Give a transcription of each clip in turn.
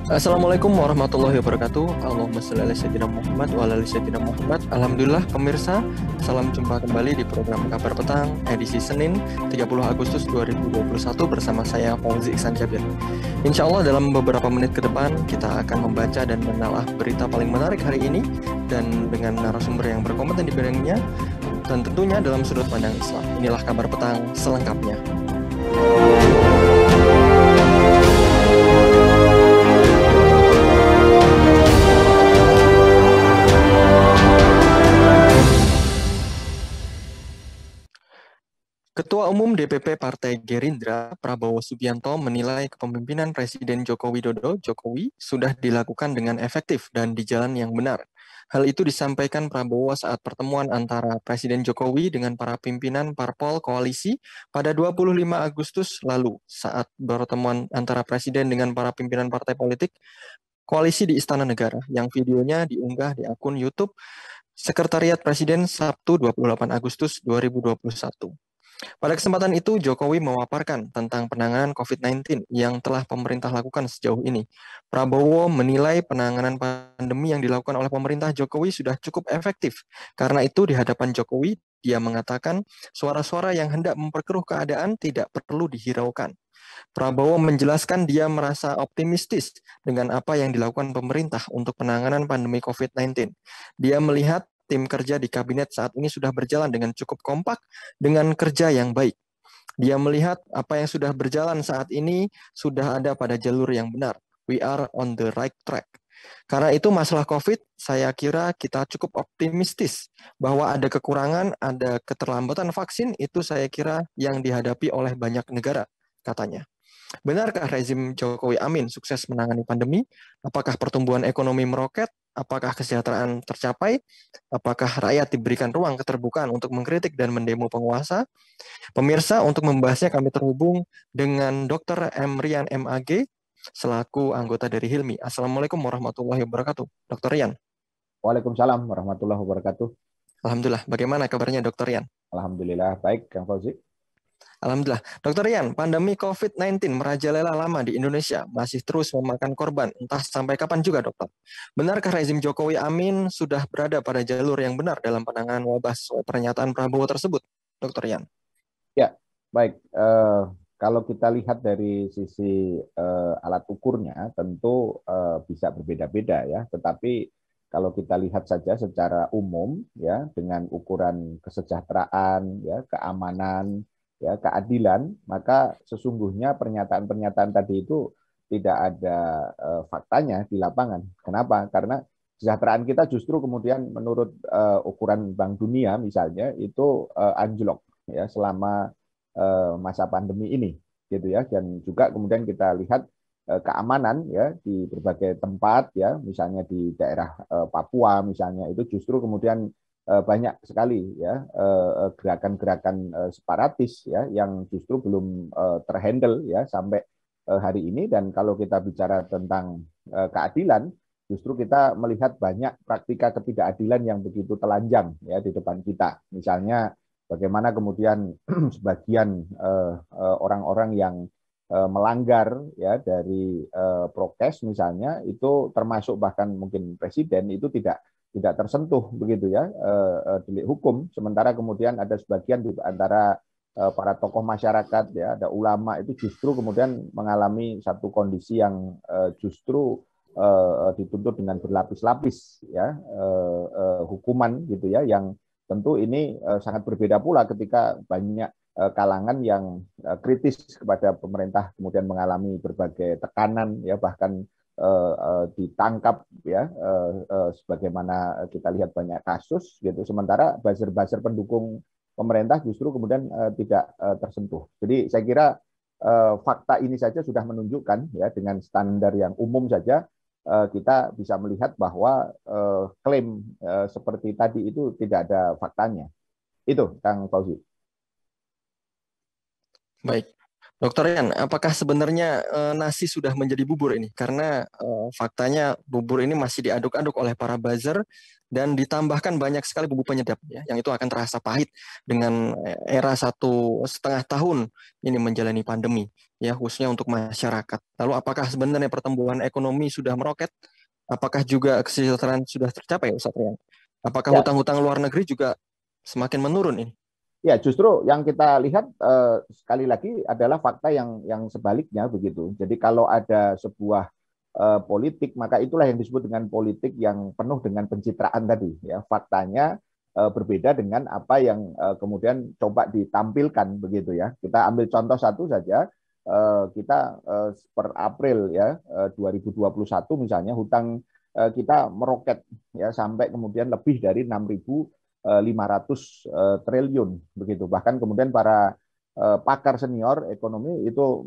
Assalamualaikum warahmatullahi wabarakatuh. Allahumma shalli ala sayyidina Muhammad wa ala ali sayyidina Muhammad. Alhamdulillah pemirsa, salam jumpa kembali di program Kabar Petang edisi Senin 30 Agustus 2021 bersama saya Fauzi Ihsan Jabir. Insya Allah dalam beberapa menit ke depan kita akan membaca dan menelaah berita paling menarik hari ini dan dengan narasumber yang berkompeten di bidangnya dan tentunya dalam sudut pandang Islam. Inilah Kabar Petang selengkapnya. Ketua Umum DPP Partai Gerindra, Prabowo Subianto, menilai kepemimpinan Presiden Joko Widodo, Jokowi, sudah dilakukan dengan efektif dan di jalan yang benar. Hal itu disampaikan Prabowo saat pertemuan antara Presiden Jokowi dengan para pimpinan parpol koalisi pada 25 Agustus lalu, saat pertemuan antara Presiden dengan para pimpinan partai politik koalisi di Istana Negara, yang videonya diunggah di akun YouTube Sekretariat Presiden Sabtu 28 Agustus 2021. Pada kesempatan itu, Jokowi memaparkan tentang penanganan COVID-19 yang telah pemerintah lakukan sejauh ini. Prabowo menilai penanganan pandemi yang dilakukan oleh pemerintah Jokowi sudah cukup efektif. Karena itu, di hadapan Jokowi, dia mengatakan suara-suara yang hendak memperkeruh keadaan tidak perlu dihiraukan. Prabowo menjelaskan dia merasa optimistis dengan apa yang dilakukan pemerintah untuk penanganan pandemi COVID-19. Dia melihat tim kerja di kabinet saat ini sudah berjalan dengan cukup kompak dengan kerja yang baik. Dia melihat apa yang sudah berjalan saat ini sudah ada pada jalur yang benar. We are on the right track. Karena itu masalah COVID, saya kira kita cukup optimistis bahwa ada kekurangan, ada keterlambatan vaksin, itu saya kira yang dihadapi oleh banyak negara, katanya. Benarkah rezim Jokowi Amin sukses menangani pandemi? Apakah pertumbuhan ekonomi meroket? Apakah kesejahteraan tercapai? Apakah rakyat diberikan ruang keterbukaan untuk mengkritik dan mendemo penguasa? Pemirsa, untuk membahasnya kami terhubung dengan Dr. M. Rian MAG, selaku anggota dari HILMI. Assalamualaikum warahmatullahi wabarakatuh. Dr. Rian. Waalaikumsalam warahmatullahi wabarakatuh. Alhamdulillah. Bagaimana kabarnya Dr. Rian? Alhamdulillah baik, Kang Fauzi. Alhamdulillah. Dr. Rian, pandemi COVID-19 merajalela lama di Indonesia, masih terus memakan korban, entah sampai kapan juga, dokter. Benarkah rezim Jokowi Amin sudah berada pada jalur yang benar dalam penanganan wabah sesuai pernyataan Prabowo tersebut, Dr. Rian? Ya, baik. Kalau kita lihat dari sisi alat ukurnya, tentu bisa berbeda-beda ya. Tetapi kalau kita lihat saja secara umum, ya, dengan ukuran kesejahteraan, ya, keamanan, ya, keadilan, maka sesungguhnya pernyataan-pernyataan tadi itu tidak ada faktanya di lapangan. Kenapa? Karena kesejahteraan kita justru kemudian menurut ukuran Bank Dunia misalnya itu anjlok ya selama masa pandemi ini, gitu ya. Dan juga kemudian kita lihat keamanan ya di berbagai tempat ya, misalnya di daerah Papua misalnya itu justru kemudian banyak sekali ya gerakan-gerakan separatis ya yang justru belum terhandle ya sampai hari ini. Dan kalau kita bicara tentang keadilan, justru kita melihat banyak praktika ketidakadilan yang begitu telanjang ya di depan kita. Misalnya bagaimana kemudian sebagian orang-orang yang melanggar ya dari prokes misalnya itu termasuk bahkan mungkin presiden itu tidak tersentuh begitu ya delik hukum, sementara kemudian ada sebagian di antara para tokoh masyarakat ya ada ulama itu justru kemudian mengalami satu kondisi yang justru dituntut dengan berlapis-lapis ya hukuman gitu ya, yang tentu ini sangat berbeda pula ketika banyak kalangan yang kritis kepada pemerintah kemudian mengalami berbagai tekanan ya, bahkan ditangkap ya sebagaimana kita lihat banyak kasus gitu, sementara buzzer-buzzer pendukung pemerintah justru kemudian tidak tersentuh. Jadi saya kira fakta ini saja sudah menunjukkan ya, dengan standar yang umum saja kita bisa melihat bahwa klaim seperti tadi itu tidak ada faktanya. Itu Kang Fauzi. Baik. Dokter Yan, apakah sebenarnya nasi sudah menjadi bubur ini? Karena faktanya bubur ini masih diaduk-aduk oleh para buzzer dan ditambahkan banyak sekali bumbu penyedap, ya, yang itu akan terasa pahit dengan era 1,5 tahun ini menjalani pandemi, ya, khususnya untuk masyarakat. Lalu apakah sebenarnya pertumbuhan ekonomi sudah meroket? Apakah juga kesejahteraan sudah tercapai, Ustaz Rian? Apakah Ya, hutang-hutang luar negeri juga semakin menurun ini? ya, justru yang kita lihat sekali lagi adalah fakta yang sebaliknya begitu. Jadi kalau ada sebuah politik, maka itulah yang disebut dengan politik yang penuh dengan pencitraan tadi. Ya, faktanya berbeda dengan apa yang kemudian coba ditampilkan begitu ya. Kita ambil contoh satu saja. Kita per April ya 2021 misalnya hutang kita meroket ya sampai kemudian lebih dari 6.500 triliun begitu. Bahkan kemudian para pakar senior ekonomi itu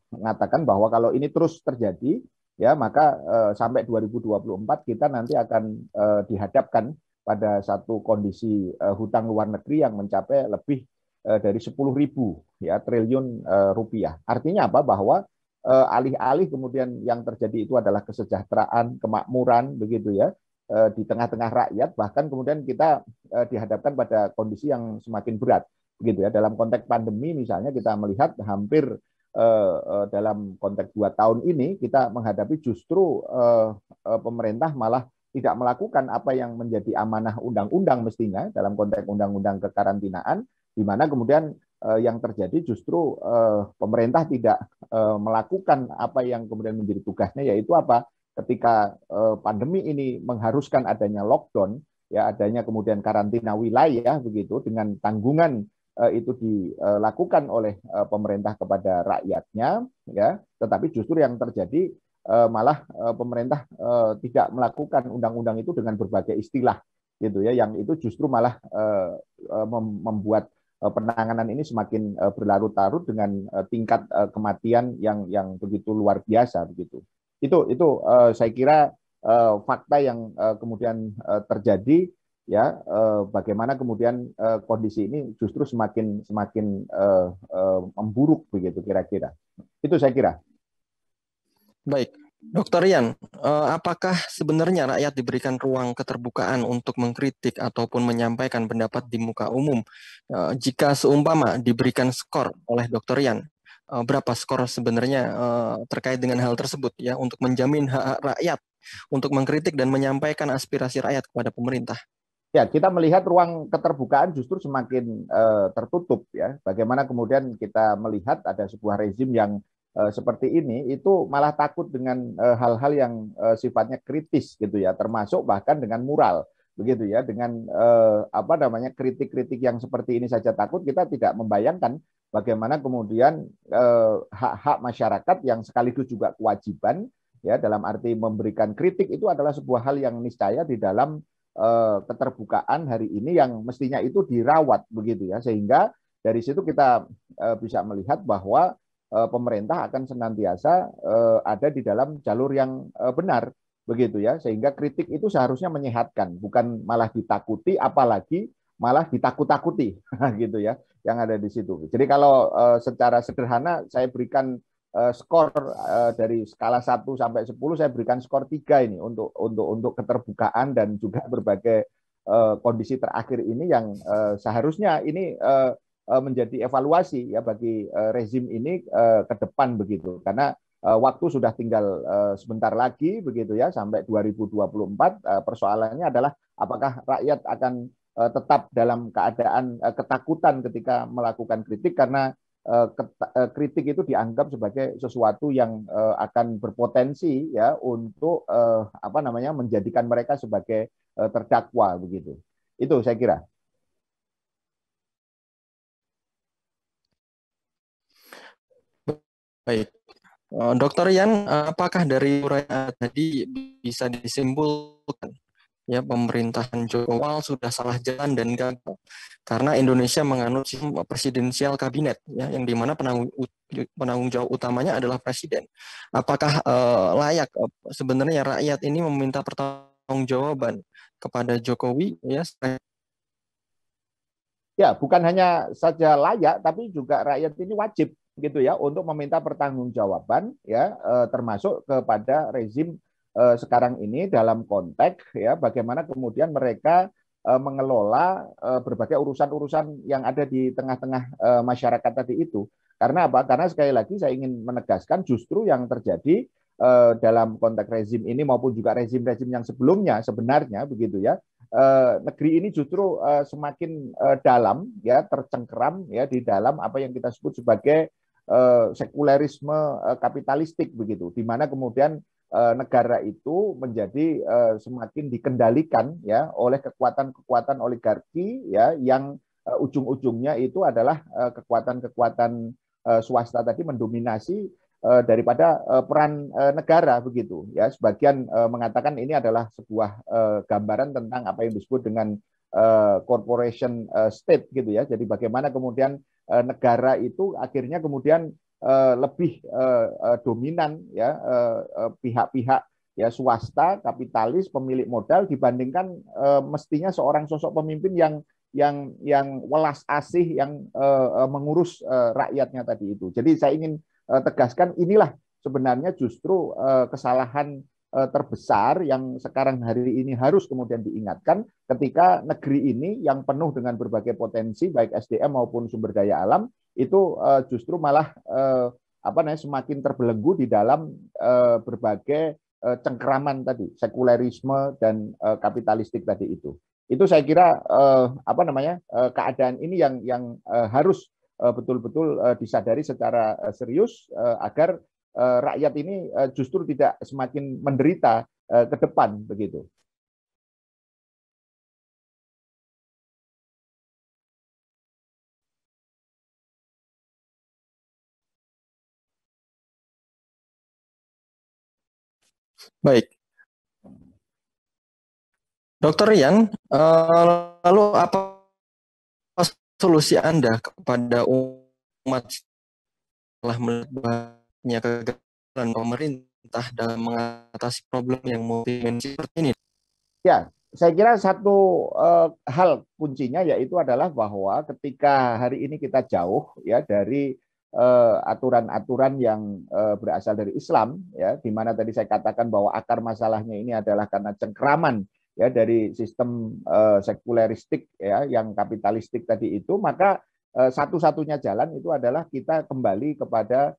mengatakan bahwa kalau ini terus terjadi ya maka sampai 2024 kita nanti akan dihadapkan pada satu kondisi hutang luar negeri yang mencapai lebih dari 10.000 ya triliun rupiah. Artinya apa? Bahwa alih-alih kemudian yang terjadi itu adalah kesejahteraan, kemakmuran begitu ya di tengah-tengah rakyat, bahkan kemudian kita dihadapkan pada kondisi yang semakin berat begitu ya. Dalam konteks pandemi misalnya kita melihat hampir dalam konteks 2 tahun ini kita menghadapi justru pemerintah malah tidak melakukan apa yang menjadi amanah undang-undang mestinya dalam konteks undang-undang kekarantinaan, di mana kemudian yang terjadi justru pemerintah tidak melakukan apa yang kemudian menjadi tugasnya, yaitu apa? Ketika pandemi ini mengharuskan adanya lockdown, ya adanya kemudian karantina wilayah begitu dengan tanggungan itu dilakukan oleh pemerintah kepada rakyatnya, ya. Tetapi justru yang terjadi malah pemerintah tidak melakukan undang-undang itu dengan berbagai istilah, gitu ya, yang itu justru malah membuat penanganan ini semakin berlarut-larut dengan tingkat kematian yang begitu luar biasa begitu. Itu saya kira fakta yang kemudian terjadi ya bagaimana kemudian kondisi ini justru semakin semakin memburuk begitu kira-kira. Itu saya kira. Baik, Dokter Rian, apakah sebenarnya rakyat diberikan ruang keterbukaan untuk mengkritik ataupun menyampaikan pendapat di muka umum? Jika seumpama diberikan skor oleh Dokter Rian, berapa skor sebenarnya terkait dengan hal tersebut ya untuk menjamin hak rakyat untuk mengkritik dan menyampaikan aspirasi rakyat kepada pemerintah? Ya, kita melihat ruang keterbukaan justru semakin tertutup ya. Bagaimana kemudian kita melihat ada sebuah rezim yang seperti ini itu malah takut dengan hal-hal yang sifatnya kritis gitu ya, termasuk bahkan dengan moral begitu ya, dengan apa namanya kritik-kritik yang seperti ini saja takut. Kita tidak membayangkan bagaimana kemudian hak-hak masyarakat yang sekaligus juga kewajiban ya dalam arti memberikan kritik itu adalah sebuah hal yang niscaya di dalam keterbukaan hari ini yang mestinya itu dirawat begitu ya, sehingga dari situ kita bisa melihat bahwa pemerintah akan senantiasa ada di dalam jalur yang benar begitu ya, sehingga kritik itu seharusnya menyehatkan bukan malah ditakuti, apalagi malah ditakut-takuti gitu ya yang ada di situ. Jadi kalau secara sederhana saya berikan skor dari skala 1 sampai 10 saya berikan skor 3 ini untuk keterbukaan dan juga berbagai kondisi terakhir ini yang seharusnya ini menjadi evaluasi ya bagi rezim ini ke depan begitu, karena waktu sudah tinggal sebentar lagi begitu ya sampai 2024. Persoalannya adalah apakah rakyat akan tetap dalam keadaan ketakutan ketika melakukan kritik, karena kritik itu dianggap sebagai sesuatu yang akan berpotensi ya untuk apa namanya menjadikan mereka sebagai terdakwa begitu. Itu saya kira. Baik, Dokter Rian, apakah dari uraian tadi bisa disimpulkan ya pemerintahan Jokowi sudah salah jalan dan gagal karena Indonesia menganut sistem presidensial kabinet ya yang dimana penanggung jawab utamanya adalah presiden. Apakah layak sebenarnya rakyat ini meminta pertanggungjawaban kepada Jokowi ya? Ya, bukan hanya saja layak, tapi juga rakyat ini wajib gitu ya untuk meminta pertanggungjawaban ya termasuk kepada rezim sekarang ini dalam konteks ya bagaimana kemudian mereka mengelola berbagai urusan-urusan yang ada di tengah-tengah masyarakat tadi itu. Karena apa? Karena sekali lagi saya ingin menegaskan justru yang terjadi dalam konteks rezim ini maupun juga rezim-rezim yang sebelumnya sebenarnya begitu ya. Negeri ini justru semakin dalam ya tercengkeram ya di dalam apa yang kita sebut sebagai sekulerisme kapitalistik begitu, di mana kemudian negara itu menjadi semakin dikendalikan ya oleh kekuatan-kekuatan oligarki ya yang ujung-ujungnya itu adalah kekuatan-kekuatan swasta tadi mendominasi daripada peran negara begitu ya. Sebagian mengatakan ini adalah sebuah gambaran tentang apa yang disebut dengan corporation state gitu ya. Jadi bagaimana kemudian negara itu akhirnya kemudian lebih dominan ya pihak-pihak ya swasta, kapitalis, pemilik modal dibandingkan mestinya seorang sosok pemimpin yang welas asih yang mengurus rakyatnya tadi itu. Jadi saya ingin tegaskan inilah sebenarnya justru kesalahan terbesar yang sekarang hari ini harus kemudian diingatkan ketika negeri ini yang penuh dengan berbagai potensi baik SDM maupun sumber daya alam itu justru malah semakin terbelenggu di dalam berbagai cengkeraman tadi sekulerisme dan kapitalistik tadi itu. Itu saya kira keadaan ini yang harus betul-betul disadari secara serius agar rakyat ini justru tidak semakin menderita ke depan begitu. Baik, Dokter Rian, lalu apa solusi Anda kepada umat setelah melihat banyaknya kegagalan pemerintah dalam mengatasi problem yang multidimensi seperti ini? Ya, saya kira satu hal kuncinya yaitu adalah bahwa ketika hari ini kita jauh ya dari aturan-aturan yang berasal dari Islam, ya, di mana tadi saya katakan bahwa akar masalahnya ini adalah karena cengkeraman ya dari sistem sekuleristik ya yang kapitalistik tadi itu, maka satu-satunya jalan itu adalah kita kembali kepada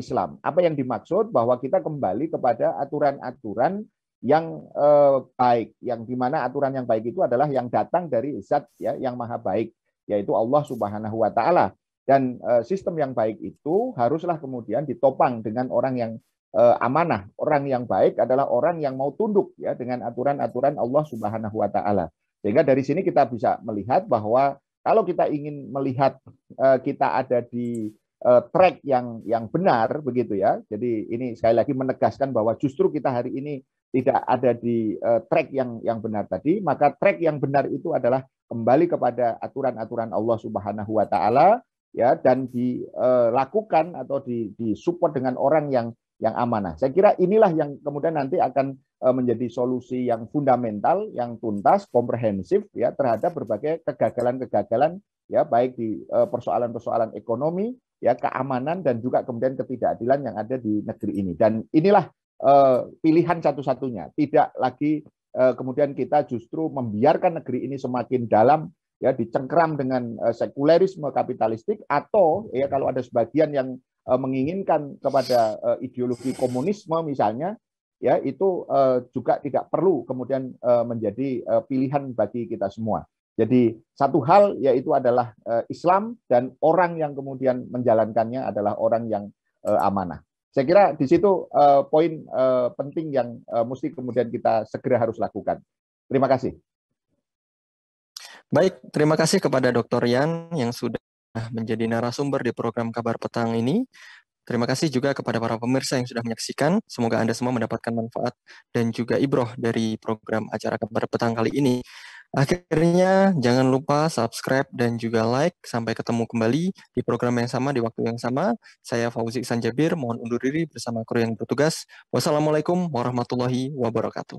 Islam. Apa yang dimaksud bahwa kita kembali kepada aturan-aturan yang baik, yang dimana aturan yang baik itu adalah yang datang dari Zat ya yang maha baik, yaitu Allah Subhanahu Wa Taala. Dan sistem yang baik itu haruslah kemudian ditopang dengan orang yang amanah. Orang yang baik adalah orang yang mau tunduk ya dengan aturan-aturan Allah Subhanahu Wa Taala. Sehingga dari sini kita bisa melihat bahwa kalau kita ingin melihat kita ada di track yang benar begitu ya. Jadi ini sekali lagi menegaskan bahwa justru kita hari ini tidak ada di track yang benar tadi, maka track yang benar itu adalah kembali kepada aturan-aturan Allah Subhanahu Wa Taala ya dan dilakukan atau disupport dengan orang yang amanah. Saya kira inilah yang kemudian nanti akan menjadi solusi yang fundamental, yang tuntas, komprehensif ya terhadap berbagai kegagalan-kegagalan ya baik di persoalan-persoalan ekonomi, ya keamanan dan juga kemudian ketidakadilan yang ada di negeri ini. Dan inilah pilihan satu-satunya. Tidak lagi kemudian kita justru membiarkan negeri ini semakin dalam ya dicengkeram dengan sekulerisme kapitalistik atau ya kalau ada sebagian yang menginginkan kepada ideologi komunisme misalnya ya itu juga tidak perlu kemudian menjadi pilihan bagi kita semua. Jadi satu hal yaitu adalah Islam dan orang yang kemudian menjalankannya adalah orang yang amanah. Saya kira di situ poin penting yang mesti kemudian kita segera harus lakukan. Terima kasih. Baik, terima kasih kepada Dr. Rian yang sudah menjadi narasumber di program Kabar Petang ini. Terima kasih juga kepada para pemirsa yang sudah menyaksikan. Semoga Anda semua mendapatkan manfaat dan juga ibroh dari program acara Kabar Petang kali ini. Akhirnya, jangan lupa subscribe dan juga like. Sampai ketemu kembali di program yang sama, di waktu yang sama. Saya Fauzi Sanjabir, mohon undur diri bersama kru yang bertugas. Wassalamualaikum warahmatullahi wabarakatuh.